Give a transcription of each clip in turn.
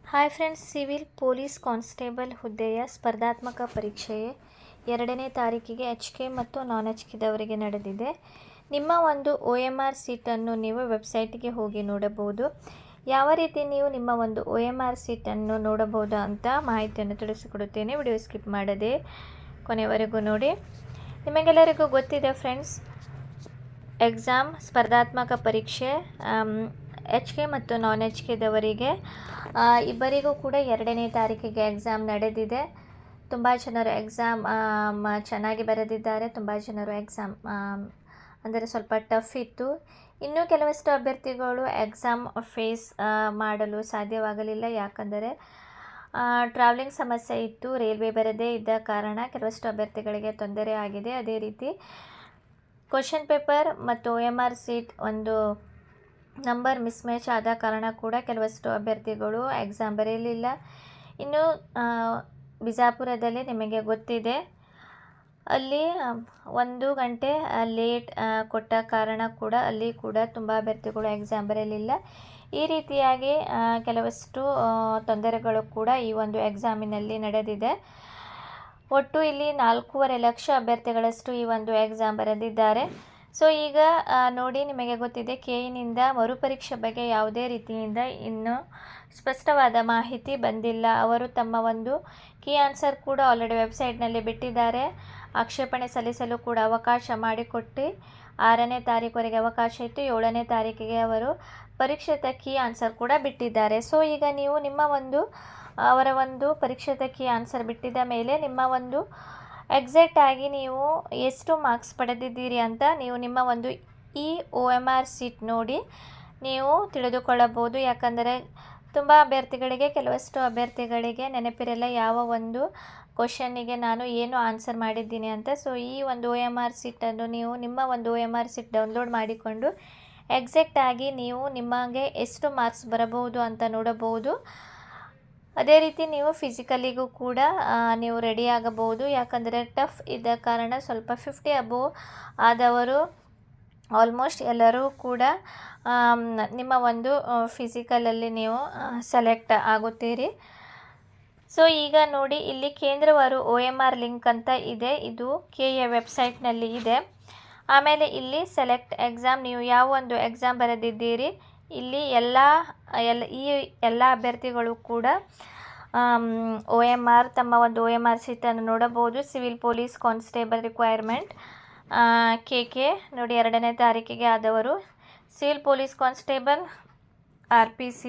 Hi friends, civil police constable ಹುದ್ದೆಯ ಸ್ಪರ್ಧಾತ್ಮಕ ಪರೀಕ್ಷೆಯೇ 2ನೇ ತಾರೀಕಿಗೆ HK ಮತ್ತು ನಾನ್ HKದವರಿಗೆ ನಡೆದಿದೆ. ನಿಮ್ಮ ಒಂದು OMR ಸೀಟನ್ನು ನೀವು ವೆಬ್ಸೈಟ್ಗೆ ಹೋಗಿ ನೋಡಬಹುದು. ಯಾವ ರೀತಿ ನೀವು ನಿಮ್ಮ ಒಂದು OMR ಸೀಟನ್ನು ನೋಡಬಹುದು ಅಂತ ಮಾಹಿತಿಯನ್ನು ತಿಳಿಸಿಕೊಡುತ್ತೇನೆ. ವಿಡಿಯೋ ಸ್ಕಿಪ್ ಮಾಡದೆ ಕೊನೆವರೆಗೂ ನೋಡಿ. ನಿಮಗೆಲ್ಲರಿಗೂ ಗೊತ್ತಿದೆ ಫ್ರೆಂಡ್ಸ್, ಎಕ್ಸಾಮ್ ಸ್ಪರ್ಧಾತ್ಮಕ ಪರೀಕ್ಷೆ HK ಮತ್ತು ನಾನ್ HKದವರಿಗೆ ಇಬ್ಬರಿಗೂ ಕೂಡ 2ನೇ ತಾರೀಕಿಗೆ ಎಕ್ಸಾಮ್ ನಡೆದಿದೆ. ತುಂಬ ಜನರು ಎಕ್ಸಾಮ್ ಚೆನ್ನಾಗಿ ಬರೆದಿದ್ದಾರೆ. ತುಂಬ ಜನರು ಎಕ್ಸಾಮ್ ಅಂದರೆ ಸ್ವಲ್ಪ ಟಫ್ ಇತ್ತು. ಇನ್ನೂ ಕೆಲವಷ್ಟು ಅಭ್ಯರ್ಥಿಗಳು ಎಕ್ಸಾಮ್ ಫೇಸ್ ಮಾಡಲು ಸಾಧ್ಯವಾಗಲಿಲ್ಲ. ಯಾಕಂದರೆ ಟ್ರಾವೆಲಿಂಗ್ ಸಮಸ್ಯೆ ಇತ್ತು, ರೈಲ್ವೆ ಬರದೇ ಇದ್ದ ಕಾರಣ ಕೆಲವಷ್ಟು ಅಭ್ಯರ್ಥಿಗಳಿಗೆ ತೊಂದರೆ ಆಗಿದೆ. ಅದೇ ರೀತಿ ಕ್ವಶನ್ ಪೇಪರ್ ಮತ್ತು OMR ಸೀಟ್ ಒಂದು ನಂಬರ್ ಮಿಸ್ಮ್ಯಾಚ್ ಆದ ಕಾರಣ ಕೂಡ ಕೆಲವಷ್ಟು ಅಭ್ಯರ್ಥಿಗಳು ಎಕ್ಸಾಮ್ ಬರೆಯಲಿಲ್ಲ. ಇನ್ನು ಬಿಜಾಪುರದಲ್ಲಿ ನಿಮಗೆ ಗೊತ್ತಿದೆ, ಅಲ್ಲಿ 1 ಗಂಟೆ ಲೇಟ್ ಕೊಟ್ಟ ಕಾರಣ ಕೂಡ ಅಲ್ಲಿ ಕೂಡ ತುಂಬ ಅಭ್ಯರ್ಥಿಗಳು ಎಕ್ಸಾಮ್ ಬರೆಯಲಿಲ್ಲ. ಈ ರೀತಿಯಾಗಿ ಕೆಲವಷ್ಟು ತೊಂದರೆಗಳು ಕೂಡ ಈ ಒಂದು ಎಕ್ಸಾಮಿನಲ್ಲಿ ನಡೆದಿದೆ. ಒಟ್ಟು ಇಲ್ಲಿ 4.5 ಲಕ್ಷ ಅಭ್ಯರ್ಥಿಗಳಷ್ಟು ಈ ಒಂದು ಎಕ್ಸಾಮ್ ಬರೆದಿದ್ದಾರೆ. ಸೊ ಈಗ ನೋಡಿ, ನಿಮಗೆ ಗೊತ್ತಿದೆ KEನಿಂದ ಮರುಪರೀಕ್ಷೆ ಬಗ್ಗೆ ಯಾವುದೇ ರೀತಿಯಿಂದ ಇನ್ನೂ ಸ್ಪಷ್ಟವಾದ ಮಾಹಿತಿ ಬಂದಿಲ್ಲ. ಅವರು ತಮ್ಮ ಒಂದು ಕೀ ಆನ್ಸರ್ ಕೂಡ ಆಲ್ರೆಡಿ ವೆಬ್ಸೈಟ್ನಲ್ಲಿ ಬಿಟ್ಟಿದ್ದಾರೆ. ಆಕ್ಷೇಪಣೆ ಸಲ್ಲಿಸಲು ಕೂಡ ಅವಕಾಶ ಮಾಡಿಕೊಟ್ಟು 6ನೇ ತಾರೀಕುವರೆಗೆ ಅವಕಾಶ ಇತ್ತು. 7ನೇ ತಾರೀಕಿಗೆ ಅವರು ಪರೀಕ್ಷೆತ ಕೀ ಆನ್ಸರ್ ಕೂಡ ಬಿಟ್ಟಿದ್ದಾರೆ. ಸೊ ಈಗ ನೀವು ನಿಮ್ಮ ಒಂದು ಅವರ ಒಂದು ಪರೀಕ್ಷೆತ ಕೀ ಆನ್ಸರ್ ಬಿಟ್ಟಿದ ಮೇಲೆ ನಿಮ್ಮ ಒಂದು ಎಕ್ಸಾಕ್ಟ್ ಆಗಿ ನೀವು ಎಷ್ಟು ಮಾರ್ಕ್ಸ್ ಪಡೆದಿದ್ದೀರಿ ಅಂತ ನೀವು ನಿಮ್ಮ ಒಂದು ಈ OMR ಸೀಟ್ ನೋಡಿ ನೀವು ತಿಳಿದುಕೊಳ್ಳಬಹುದು. ಯಾಕಂದರೆ ತುಂಬ ಅಭ್ಯರ್ಥಿಗಳಿಗೆ ಕೆಲವಷ್ಟು ಅಭ್ಯರ್ಥಿಗಳಿಗೆ ನೆನಪಿರಲ್ಲ ಯಾವ ಒಂದು ಕ್ವಶನ್ನಿಗೆ ನಾನು ಏನು ಆನ್ಸರ್ ಮಾಡಿದ್ದೀನಿ ಅಂತ. ಸೊ ಈ ಒಂದು OMR ಸೀಟನ್ನು ನೀವು ನಿಮ್ಮ ಒಂದು OMR ಸೀಟ್ ಡೌನ್ಲೋಡ್ ಮಾಡಿಕೊಂಡು ಎಕ್ಸಾಕ್ಟ್ ಆಗಿ ನೀವು ನಿಮಗೆ ಎಷ್ಟು ಮಾರ್ಕ್ಸ್ ಬರಬಹುದು ಅಂತ ನೋಡಬಹುದು. ಅದೇ ರೀತಿ ನೀವು ಫಿಸಿಕಲಿಗೂ ಕೂಡ ನೀವು ರೆಡಿ ಆಗಬಹುದು. ಯಾಕಂದರೆ ಟಫ್ ಇದ್ದ ಕಾರಣ ಸ್ವಲ್ಪ 50 ಅಬೋವ್ ಆದವರು ಆಲ್ಮೋಸ್ಟ್ ಎಲ್ಲರೂ ಕೂಡ ನಿಮ್ಮ ಒಂದು ಫಿಸಿಕಲಲ್ಲಿ ನೀವು ಸೆಲೆಕ್ಟ್ ಆಗುತ್ತೀರಿ. ಸೊ ಈಗ ನೋಡಿ, ಇಲ್ಲಿ ಕೇಂದ್ರವಾರು OMR ಲಿಂಕ್ ಅಂತ ಇದೆ, ಇದು KE ವೆಬ್ಸೈಟ್ನಲ್ಲಿ ಇದೆ. ಆಮೇಲೆ ಇಲ್ಲಿ ಸೆಲೆಕ್ಟ್ ಎಕ್ಸಾಮ್, ನೀವು ಯಾವ ಒಂದು ಎಕ್ಸಾಮ್ ಬರೆದಿದ್ದೀರಿ ಇಲ್ಲಿ ಈ ಎಲ್ಲ ಅಭ್ಯರ್ಥಿಗಳು ಕೂಡ OMR ತಮ್ಮ ಒಂದು OMR ಸೀಟನ್ನು ನೋಡಬಹುದು. Civil police constable requirement KK ನೋಡಿ 2ನೇ ತಾರೀಕಿಗೆ ಆದವರು. ಸಿವಿಲ್ ಪೊಲೀಸ್ ಕಾನ್ಸ್ಟೇಬಲ್ RPC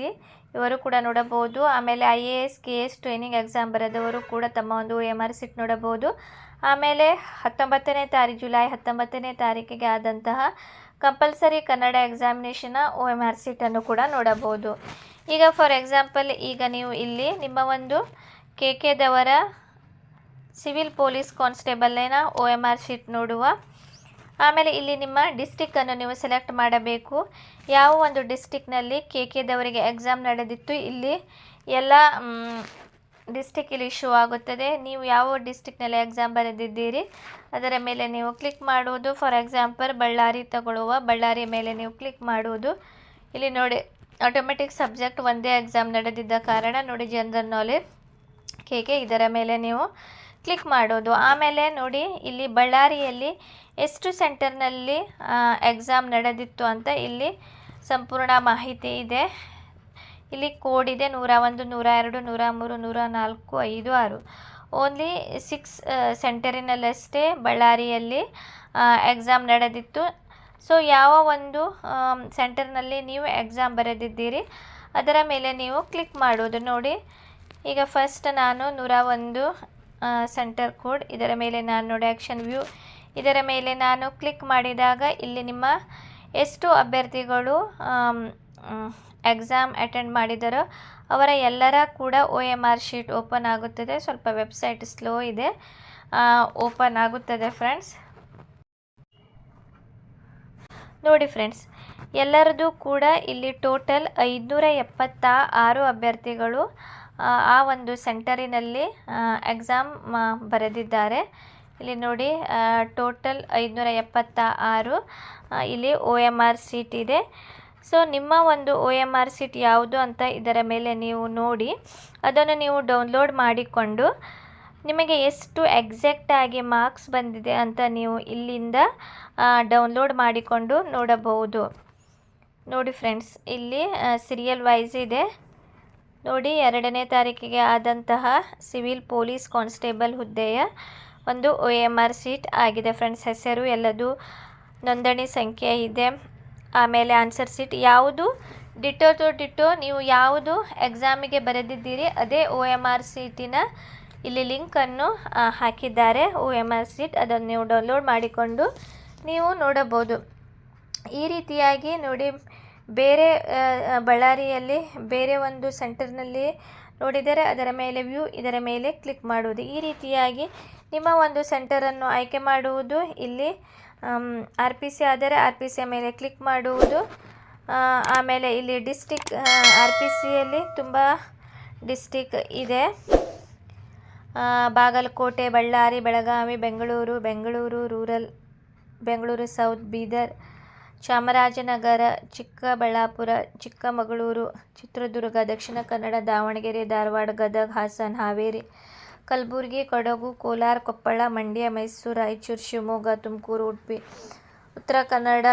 ಇವರು ಕೂಡ ನೋಡಬಹುದು. ಆಮೇಲೆ IAS KS ಟ್ರೈನಿಂಗ್ ಎಕ್ಸಾಮ್ ಬರೆದವರು ಕೂಡ ತಮ್ಮ ಒಂದು OMR ಸೀಟ್ ನೋಡಬಹುದು. ಆಮೇಲೆ ಜುಲೈ 19ನೇ ತಾರೀಕಿಗೆ ಆದಂತಹ ಕಂಪಲ್ಸರಿ ಕನ್ನಡ ಎಕ್ಸಾಮಿನೇಷನ್ OMR ಸೀಟನ್ನು ಕೂಡ ನೋಡಬಹುದು. ಈಗ ಫಾರ್ ಎಕ್ಸಾಂಪಲ್, ಈಗ ನೀವು ಇಲ್ಲಿ ನಿಮ್ಮ ಒಂದು KKದವರ ಸಿವಿಲ್ ಪೊಲೀಸ್ ಕಾನ್ಸ್ಟೇಬಲ್ನ OMR ಸೀಟ್ ನೋಡುವ. ಆಮೇಲೆ ಇಲ್ಲಿ ನಿಮ್ಮ ಡಿಸ್ಟಿಕ್ಕನ್ನು ನೀವು ಸೆಲೆಕ್ಟ್ ಮಾಡಬೇಕು. ಯಾವ ಒಂದು ಡಿಸ್ಟಿಕ್ನಲ್ಲಿ KKದವರಿಗೆ ಎಕ್ಸಾಮ್ ನಡೆದಿತ್ತು ಇಲ್ಲಿ ಎಲ್ಲ ಡಿಸ್ಟಿಕ್ ಇಲ್ಲಿ ಶೋ ಆಗುತ್ತದೆ. ನೀವು ಯಾವ ಡಿಸ್ಟಿಕ್ನಲ್ಲಿ ಎಕ್ಸಾಮ್ ಬರೆದಿದ್ದೀರಿ ಅದರ ಮೇಲೆ ನೀವು ಕ್ಲಿಕ್ ಮಾಡುವುದು. ಫಾರ್ ಎಕ್ಸಾಂಪಲ್ ಬಳ್ಳಾರಿ ತಗೊಳ್ಳುವ, ಬಳ್ಳಾರಿ ಮೇಲೆ ನೀವು ಕ್ಲಿಕ್ ಮಾಡುವುದು. ಇಲ್ಲಿ ನೋಡಿ, ಆಟೋಮೆಟಿಕ್ ಸಬ್ಜೆಕ್ಟ್ ಒಂದೇ ಎಕ್ಸಾಮ್ ನಡೆದಿದ್ದ ಕಾರಣ ನೋಡಿ ಜನರಲ್ ನಾಲೆಡ್ಜ್ KK ಇದರ ಮೇಲೆ ನೀವು ಕ್ಲಿಕ್ ಮಾಡೋದು. ಆಮೇಲೆ ನೋಡಿ, ಇಲ್ಲಿ ಬಳ್ಳಾರಿಯಲ್ಲಿ ಎಷ್ಟು ಸೆಂಟರ್ನಲ್ಲಿ ಎಕ್ಸಾಮ್ ನಡೆದಿತ್ತು ಅಂತ ಇಲ್ಲಿ ಸಂಪೂರ್ಣ ಮಾಹಿತಿ ಇದೆ. ಇಲ್ಲಿ ಕೋಡ್ ಇದೆ 101, 102, 103, 104, 5, 6. ಓನ್ಲಿ 6 ಸೆಂಟರಿನಲ್ಲಷ್ಟೇ ಬಳ್ಳಾರಿಯಲ್ಲಿ ಎಕ್ಸಾಮ್ ನಡೆದಿತ್ತು. ಸೊ ಯಾವ ಒಂದು ಸೆಂಟರ್ನಲ್ಲಿ ನೀವು ಎಕ್ಸಾಮ್ ಬರೆದಿದ್ದೀರಿ ಅದರ ಮೇಲೆ ನೀವು ಕ್ಲಿಕ್ ಮಾಡೋದು. ನೋಡಿ, ಈಗ ಫಸ್ಟ್ ನಾನು 101 ಸೆಂಟರ್ ಕೋಡ್ ಇದರ ಮೇಲೆ ನಾನು ನೋಡಿ ಆ್ಯಕ್ಷನ್ ವ್ಯೂ ಇದರ ಮೇಲೆ ನಾನು ಕ್ಲಿಕ್ ಮಾಡಿದಾಗ ಇಲ್ಲಿ ನಿಮ್ಮ ಎಷ್ಟು ಅಭ್ಯರ್ಥಿಗಳು ಎಕ್ಸಾಮ್ ಅಟೆಂಡ್ ಮಾಡಿದರೋ ಅವರ ಎಲ್ಲರ ಕೂಡ OMR ಶೀಟ್ ಓಪನ್ ಆಗುತ್ತದೆ. ಸ್ವಲ್ಪ ವೆಬ್ಸೈಟ್ ಸ್ಲೋ ಇದೆ, ಓಪನ್ ಆಗುತ್ತದೆ ಫ್ರೆಂಡ್ಸ್. ನೋಡಿ ಫ್ರೆಂಡ್ಸ್, ಎಲ್ಲರದು ಕೂಡ ಇಲ್ಲಿ ಟೋಟಲ್ 576 ಅಭ್ಯರ್ಥಿಗಳು ಆ ಒಂದು ಸೆಂಟರಿನಲ್ಲಿ ಎಕ್ಸಾಮ್ ಬರೆದಿದ್ದಾರೆ. ಇಲ್ಲಿ ನೋಡಿ, ಟೋಟಲ್ 576 ಇಲ್ಲಿ OMR ಸೀಟ್ ಇದೆ. ಸೊ ನಿಮ್ಮ ಒಂದು OMR ಶೀಟ್ ಯಾವುದು ಅಂತ ಇದರ ಮೇಲೆ ನೀವು ನೋಡಿ ಅದನ್ನು ನೀವು ಡೌನ್ಲೋಡ್ ಮಾಡಿಕೊಂಡು ನಿಮಗೆ ಎಷ್ಟು ಎಕ್ಸಾಕ್ಟಾಗಿ ಮಾರ್ಕ್ಸ್ ಬಂದಿದೆ ಅಂತ ನೀವು ಇಲ್ಲಿಂದ ಡೌನ್ಲೋಡ್ ಮಾಡಿಕೊಂಡು ನೋಡಬಹುದು. ನೋಡಿ ಫ್ರೆಂಡ್ಸ್, ಇಲ್ಲಿ ಸೀರಿಯಲ್ ವೈಸ್ ಇದೆ ನೋಡಿ. 2ನೇ ತಾರೀಕಿಗೆ ಆದಂತಹ ಸಿವಿಲ್ ಪೊಲೀಸ್ ಕಾನ್ಸ್ಟೇಬಲ್ ಹುದ್ದೆಯ ಒಂದು OMR ಶೀಟ್ ಆಗಿದೆ ಫ್ರೆಂಡ್ಸ್. ಹೆಸರು ಎಲ್ಲದು, ನೋಂದಣಿ ಸಂಖ್ಯೆ ಇದೆ, ಆಮೇಲೆ ಆನ್ಸರ್ ಶೀಟ್ ಯಾವುದು ಡಿಟೋ ಟು ಡಿಟೋ ನೀವು ಯಾವುದು ಎಕ್ಸಾಮಿಗೆ ಬರೆದಿದ್ದೀರಿ ಅದೇ OMR ಶೀಟಿನ ಇಲ್ಲಿ ಲಿಂಕನ್ನು ಹಾಕಿದ್ದಾರೆ. OMR ಶೀಟ್ ಅದನ್ನು ನೀವು ಡೌನ್ಲೋಡ್ ಮಾಡಿಕೊಂಡು ನೀವು ನೋಡಬಹುದು. ಈ ರೀತಿಯಾಗಿ ನೋಡಿ, ಬೇರೆ ಬಳ್ಳಾರಿಯಲ್ಲಿ ಬೇರೆ ಒಂದು ಸೆಂಟರ್ನಲ್ಲಿ ನೋಡಿದರೆ ಅದರ ಮೇಲೆ ವ್ಯೂ, ಇದರ ಮೇಲೆ ಕ್ಲಿಕ್ ಮಾಡುವುದು. ಈ ರೀತಿಯಾಗಿ ನಿಮ್ಮ ಒಂದು ಸೆಂಟರನ್ನು ಆಯ್ಕೆ ಮಾಡುವುದು. ಇಲ್ಲಿ RPC ಆದರೆ RPC ಮೇಲೆ ಕ್ಲಿಕ್ ಮಾಡುವುದು. ಆಮೇಲೆ ಇಲ್ಲಿ ಡಿಸ್ಟಿಕ್, RPCಯಲ್ಲಿ ತುಂಬ ಡಿಸ್ಟಿಕ್ ಇದೆ. Bagalkot, Ballari, Belagavi, Bengaluru rural, Bengaluru south, Bidar, Chamarajanagar, Chikkaballapur, Chikkamagaluru, Chitradurga, Dakshina Kannada, Davanagere, Dharwad, Gadag, Hassan, Haveri, Kalaburagi, Kodagu, Kolar, Koppal, Mandya, Mysuru, Raichur, Shivamogga, Tumakuru, Udupi, Uttara Kannada,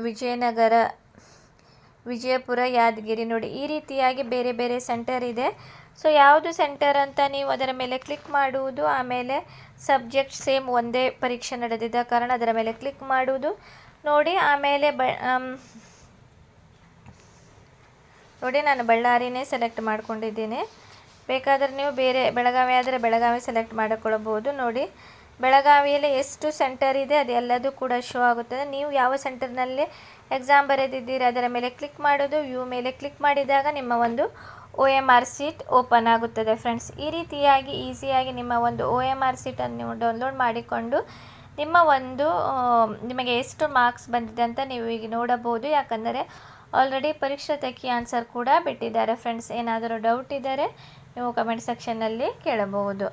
Vijayanagara, Vijayapura, Yadgir. ನೋಡಿ, ಈ ರೀತಿಯಾಗಿ ಬೇರೆ ಬೇರೆ ಸೆಂಟರ್ ಇದೆ. ಸೊ ಯಾವುದು ಸೆಂಟರ್ ಅಂತ ನೀವು ಅದರ ಮೇಲೆ ಕ್ಲಿಕ್ ಮಾಡುವುದು. ಆಮೇಲೆ ಸಬ್ಜೆಕ್ಟ್ ಸೇಮ್ ಒಂದೇ ಪರೀಕ್ಷೆ ನಡೆದಿದ್ದ ಕಾರಣ ಅದರ ಮೇಲೆ ಕ್ಲಿಕ್ ಮಾಡುವುದು ನೋಡಿ. ಆಮೇಲೆ ನೋಡಿ, ನಾನು ಬಳ್ಳಾರಿನೇ ಸೆಲೆಕ್ಟ್ ಮಾಡ್ಕೊಂಡಿದ್ದೀನಿ. ಬೇಕಾದರೆ ನೀವು ಬೇರೆ ಬೆಳಗಾವಿ ಆದರೆ ಬೆಳಗಾವಿ ಸೆಲೆಕ್ಟ್ ಮಾಡಿಕೊಳ್ಳಬಹುದು. ನೋಡಿ, ಬೆಳಗಾವಿಯಲ್ಲಿ ಎಷ್ಟು ಸೆಂಟರ್ ಇದೆ ಅದೆಲ್ಲದೂ ಕೂಡ ಶೋ ಆಗುತ್ತದೆ. ನೀವು ಯಾವ ಸೆಂಟರ್ನಲ್ಲಿ ಎಕ್ಸಾಮ್ ಬರೆದಿದ್ದೀರಿ ಅದರ ಮೇಲೆ ಕ್ಲಿಕ್ ಮಾಡೋದು. ವ್ಯೂ ಮೇಲೆ ಕ್ಲಿಕ್ ಮಾಡಿದಾಗ ನಿಮ್ಮ ಒಂದು OMR ಶೀಟ್ ಓಪನ್ ಆಗುತ್ತದೆ ಫ್ರೆಂಡ್ಸ್. ಈ ರೀತಿಯಾಗಿ ಈಸಿಯಾಗಿ ನಿಮ್ಮ ಒಂದು OMR ಶೀಟನ್ನು ನೀವು ಡೌನ್ಲೋಡ್ ಮಾಡಿಕೊಂಡು ನಿಮಗೆ ಎಷ್ಟು ಮಾರ್ಕ್ಸ್ ಬಂದಿದೆ ಅಂತ ನೀವು ಈಗ ನೋಡಬಹುದು. ಯಾಕಂದರೆ ಆಲ್ರೆಡಿ ಪರೀಕ್ಷಾ ಕೀ ಆನ್ಸರ್ ಕೂಡ ಬಿಟ್ಟಿದ್ದಾರೆ ಫ್ರೆಂಡ್ಸ್. ಏನಾದರೂ ಡೌಟ್ ಇದ್ದರೆ ನೀವು ಕಮೆಂಟ್ ಸೆಕ್ಷನ್ನಲ್ಲಿ ಕೇಳಬಹುದು.